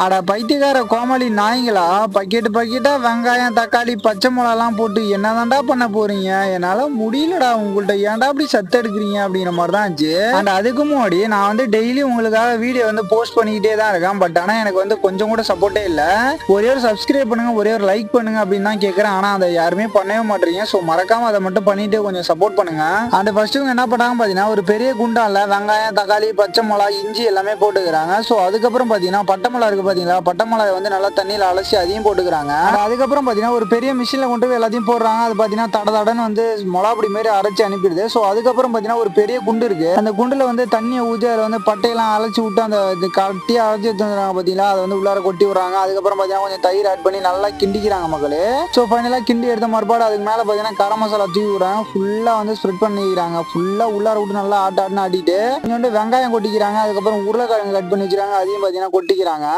அட பைத்தியக்கார கோமாளி நாய்ங்களா, பக்கெட்டா வெங்காயம் தக்காளி பச்சை மிளகாலாம் போட்டு என்னதான்டா பண்ண போறீங்க? என்னால முடியலடா உங்கள்ட்ட, ஏன்டா அப்படி சத்து எடுக்கிறீங்க அப்படிங்கிற மாதிரி தான் இருந்துச்சு. அண்ட் அதுக்கு முன்னாடி நான் வந்து டெய்லி உங்களுக்காக வீடியோ வந்து போஸ்ட் பண்ணிக்கிட்டே தான் இருக்கேன். பட் ஆனால் எனக்கு வந்து கொஞ்சம் கூட சப்போர்ட்டே இல்லை. ஒரே ஒரு சப்ஸ்கிரைப் பண்ணுங்க, ஒரே ஒரு லைக் பண்ணுங்க அப்படின்னு தான் கேட்குறேன். ஆனால் அதை யாருமே பண்ணவே மாட்டீங்க. ஸோ மறக்காம அதை மட்டும் பண்ணிட்டு கொஞ்சம் சப்போர்ட் பண்ணுங்க. அண்ட் ஃபர்ஸ்ட் இவங்க என்ன பண்ணாங்க பார்த்தீங்கன்னா, ஒரு பெரிய குண்டான்ல வெங்காயம் தக்காளி பச்சை மிளகா இஞ்சி எல்லாமே போட்டுக்கிறாங்க. ஸோ அதுக்கப்புறம் பார்த்தீங்கன்னா பட்டை மிளகா இருக்கு பாத்தீங்களா, பட்டை மிளகாய் வந்து நல்லா தண்ணியில அலசி அதையும் போட்டுக்கிறாங்க. அதுக்கப்புறம் பாத்தீங்கன்னா ஒரு பெரிய மிஷின்ல கொண்டு போய் எல்லாத்தையும் போடுறாங்க. அது பாத்தீங்கன்னா தடன்னு வந்து மிளகாப்பொடி மாதிரி அரைச்சி அனுப்பிடுது. ஸோ அதுக்கப்புறம் பாத்தீங்கன்னா ஒரு பெரிய குண்டு இருக்கு. அந்த குண்டுல வந்து தண்ணியை ஊற்றி அதில் வந்து பட்டையெல்லாம் அழைச்சி விட்டு அந்த கட்டியா அரைச்சி எடுத்துறாங்க பாத்தீங்களா, அதை வந்து உள்ளார கொட்டி விடுறாங்க. அதுக்கப்புறம் பாத்தீங்கன்னா கொஞ்சம் தயிர் ஆட் பண்ணி நல்லா கிண்டிக்கிறாங்க மக்களே. ஸோ ஃபைனலா கிண்டி எடுத்த மறுபாடு அதுக்கு மேல பாத்தீங்கன்னா கரம் மசாலா தூவி விடுறாங்க. ஃபுல்லா வந்து ஸ்ப்ரெட் பண்ணிக்கிறாங்க. ஃபுல்லா உள்ளார விட்டு நல்லா ஆட்டாட்டுன்னு ஆட்டிட்டு கொஞ்சோண்டு வெங்காயம் கொட்டிக்கிறாங்க. அதுக்கப்புறம் உருளைக்கிழங்கு கட் பண்ணி வச்சுறாங்க, அதையும் பாத்தீங்கன்னா கொட்டிக்கிறாங்க.